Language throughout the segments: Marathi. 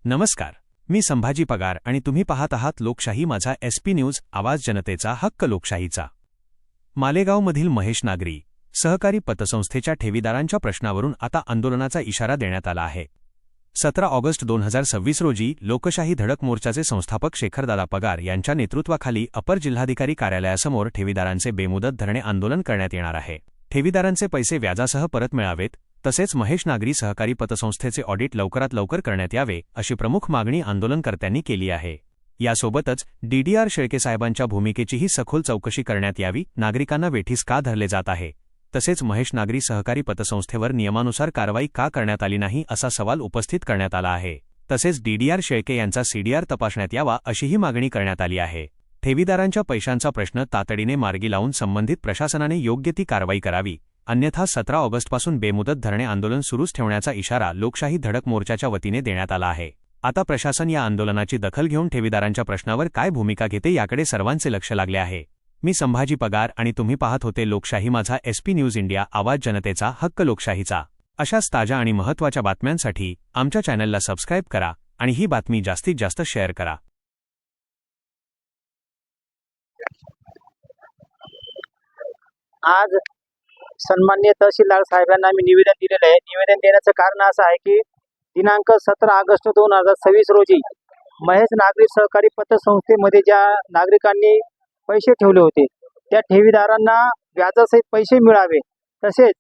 नमस्कार, मी संभाजी पगार आणि तुम्ही पाहत आहात लोकशाही माझा SP न्यूज आवाज जनतेचा हक्क लोकशाहीचा। मालेगावमधील महेश नागरी सहकारी पतसंस्थेच्या ठेवीदारांच्या प्रश्नावरून आता आंदोलनाचा इशारा देण्यात आला आहे। 17 ऑगस्ट 2026 रोजी लोकशाही धडक मोर्चाचे संस्थापक शेखरदादा पगार यांच्या नेतृत्वाखाली अपर जिल्हाधिकारी कार्यालयासमोर ठेवीदारांचे बेमुदत धरणे आंदोलन करण्यात येणार आहे। ठेवीदारांचे पैसे व्याजासह परत मिळावेत, तसेच महेश नागरी सहकारी पतसंस्थेचे ऑडिट लवकरात लवकर करण्यात यावे अशी प्रमुख मागणी आंदोलनकर्त्यांनी केली आहे। यासोबतच DDR शेळके साहेबांच्या भूमिकेचीही सखोल चौकशी करण्यात यावी, नागरिकांना वेठीस का धरले जात आहे, तसेच महेश नागरी सहकारी पतसंस्थेवर नियमानुसार कारवाई का करण्यात आली नाही असा सवाल उपस्थित करण्यात आला आहे। तसेच DDR शेळके यांचा CDR तपासण्यात यावा अशीही मागणी करण्यात आली आहे। ठेवीदारांच्या पैशांचा प्रश्न तातडीने मार्गी लावून संबंधित प्रशासनाने योग्य ती कारवाई करावी, अन्यथा 17 ऑगस्टपासून बेमुदत धरणे आंदोलन सुरूच ठेवण्याचा इशारा लोकशाही धडक मोर्चाच्या वतीने देण्यात आला आहे। आता प्रशासन या आंदोलनाची दखल घेऊन ठेवीदारांच्या प्रश्नावर काय भूमिका घेते याकडे सर्वांचे लक्ष लागले आहे। मी संभाजी पगार आणि तुम्ही पाहत होते लोकशाही माझा SP न्यूज इंडिया आवाज जनतेचा हक्क लोकशाहीचा। अशाच ताज्या आणि महत्त्वाच्या बातम्यांसाठी आमच्या चॅनलला सबस्क्राईब करा आणि ही बातमी जास्तीत जास्त शेअर करा। आज सन्माननीय तहसीलदार साहेबांना आम्ही निवेदन दिलेलं आहे। निवेदन देण्याचं कारण असं आहे की दिनांक 17 ऑगस्ट 2026 रोजी महेश नागरी सहकारी पतसंस्थेमध्ये ज्या नागरिकांनी पैसे ठेवले होते त्या ठेवीदारांना व्याजासहित पैसे मिळावे, तसेच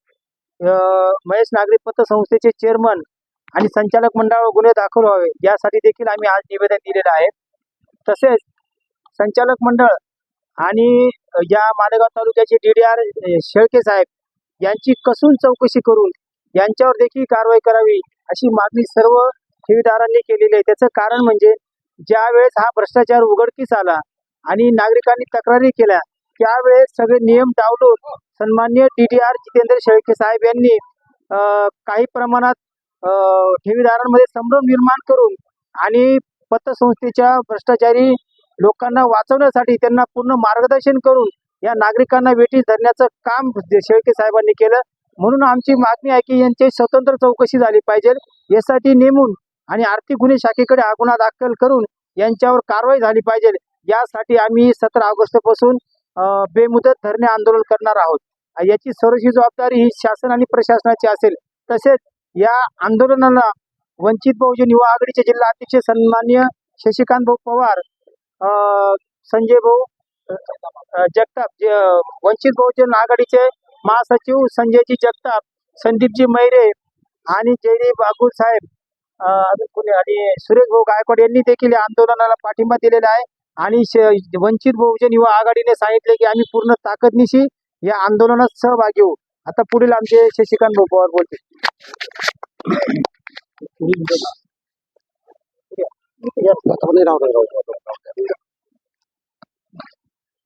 महेश नागरी पतसंस्थेचे चेअरमन आणि संचालक मंडळावर गुन्हे दाखल व्हावे यासाठी देखील आम्ही आज निवेदन दिलेलं आहे। तसेच संचालक मंडळ आणि या मालेगाव तालुक्याचे DDR शेळके साहेब यांची कसून चौकशी करून यांच्यावर देखील कारवाई करावी अशी मागणी सर्व ठेवीदारांनी केलेली आहे। त्याचं कारण म्हणजे ज्या वेळेस हा भ्रष्टाचार उघडकीस आला आणि नागरिकांनी तक्रारी केल्या त्यावेळेस सगळे नियम डावलून सन्माननीय DDR जितेंद्र शेळके साहेब यांनी काही प्रमाणात ठेवीदारांमध्ये संभ्रम निर्माण करून आणि पतसंस्थेच्या भ्रष्टाचारी लोकांना वाचवण्यासाठी त्यांना पूर्ण मार्गदर्शन करून या नागरिकांना वेठीस धरण्याचं काम शेळके साहेबांनी केलं। म्हणून आमची मागणी आहे की यांची स्वतंत्र चौकशी झाली पाहिजे, यासाठी नेमून आणि आर्थिक गुन्हे शाखेकडे हा गुन्हा दाखल करून यांच्यावर कारवाई झाली पाहिजे। यासाठी आम्ही 17 ऑगस्टपासून बेमुदत धरणे आंदोलन करणार आहोत। याची सर्वस्वी जबाबदारी ही शासन आणि प्रशासनाची असेल। तसेच या आंदोलनाला वंचित बहुजन युवा आघाडीचे जिल्हा अध्यक्ष सन्माननीय शशिकांत भाऊ पवार, संजय भाऊ जगताप, वंचित बहुजन आघाडीचे महासचिव संजयजी जगताप, संदीपजी मैरे आणि JD बागुल साहेब आणि सुरेश भाऊ गायकवाड यांनी देखील या आंदोलनाला पाठिंबा दिलेला आहे। आणि वंचित बहुजन युवा आघाडीने सांगितले की आम्ही पूर्ण ताकदनिशी या आंदोलनात सहभागी होऊ। आता पुढील आमचे शशिकांत भाऊ पवार बोलतील।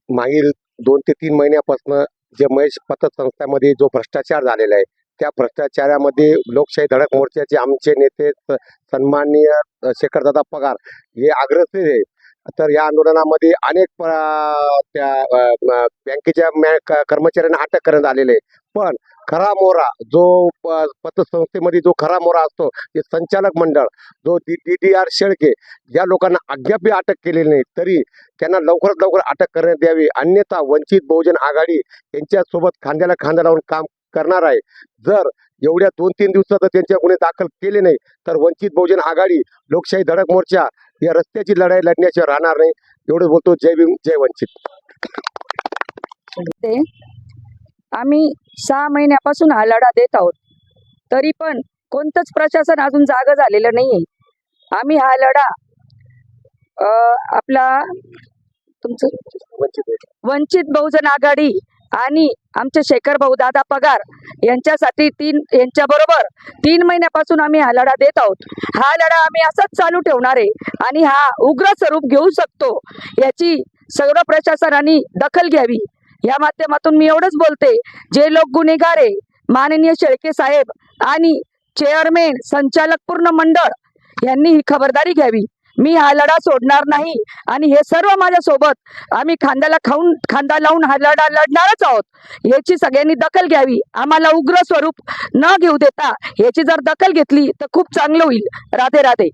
मागील 2 ते 3 महिन्यापासून जे महेश पतसंस्थेमध्ये जो भ्रष्टाचार झालेला आहे त्या भ्रष्टाचारामध्ये लोकशाही धडक मोर्चाचे आमचे नेते सन्माननीय शेखरदादा पगार हे अग्रेसर आहे। तर या आंदोलनामध्ये अनेक त्या बँकेच्या कर्मचाऱ्यांना अटक करण्यात आलेले आहे। पण खरा मोरा जो पतसंस्थेमध्ये जो खरा मोरा असतो ते संचालक मंडळ जो DDR शेळके या लोकांना अद्याप अटक केलेली नाही, तरी त्यांना लवकरात लवकर अटक करण्यात यावी, अन्यथा वंचित बहुजन आघाडी यांच्यासोबत खांद्याला खांदा लावून काम करणार आहे। जर एवढ्या 2-3 दिवसात त्यांच्या गुन्हे दाखल केले नाही तर वंचित बहुजन आघाडी लोकशाही धडक मोर्चा या रस्त्याची लढाई लढण्याशिवाय राहणार नाही। एवढं बोलतो। जय भीम, जय वंचित। आम्ही 6 महिन्यापासून हा लढा देत आहोत, तरी पण कोणतंच प्रशासन अजून जागं झालेलं नाहीये। आम्ही हा लढा आपला वंचित बहुजन आघाडी आणि आमचे शेखर भाऊ दादा पगार यांच्यासाठी यांच्याबरोबर 3 महिन्यापासून आम्ही हा लढा देत आहोत। हा लढा आम्ही असाच चालू ठेवणार आहे आणि हा उग्र स्वरूप घेऊ शकतो, याची सर्व प्रशासनाने दखल घ्यावी। या माध्यमातून मी एवढंच बोलते, जे लोक गुन्हेगार आहे माननीय शेळके साहेब आणि चेअरमॅन संचालक पूर्ण मंडळ यांनी ही खबरदारी घ्यावी। मी हा लढा सोडणार नाही आणि हे सर्व माझ्यासोबत आम्ही खांदा लावून हा लढा लढणारच आहोत। याची सगळ्यांनी दखल घ्यावी। आम्हाला उग्र स्वरूप न घेऊ देता याची जर दखल घेतली तर खूप चांगलं होईल। राधे राधे।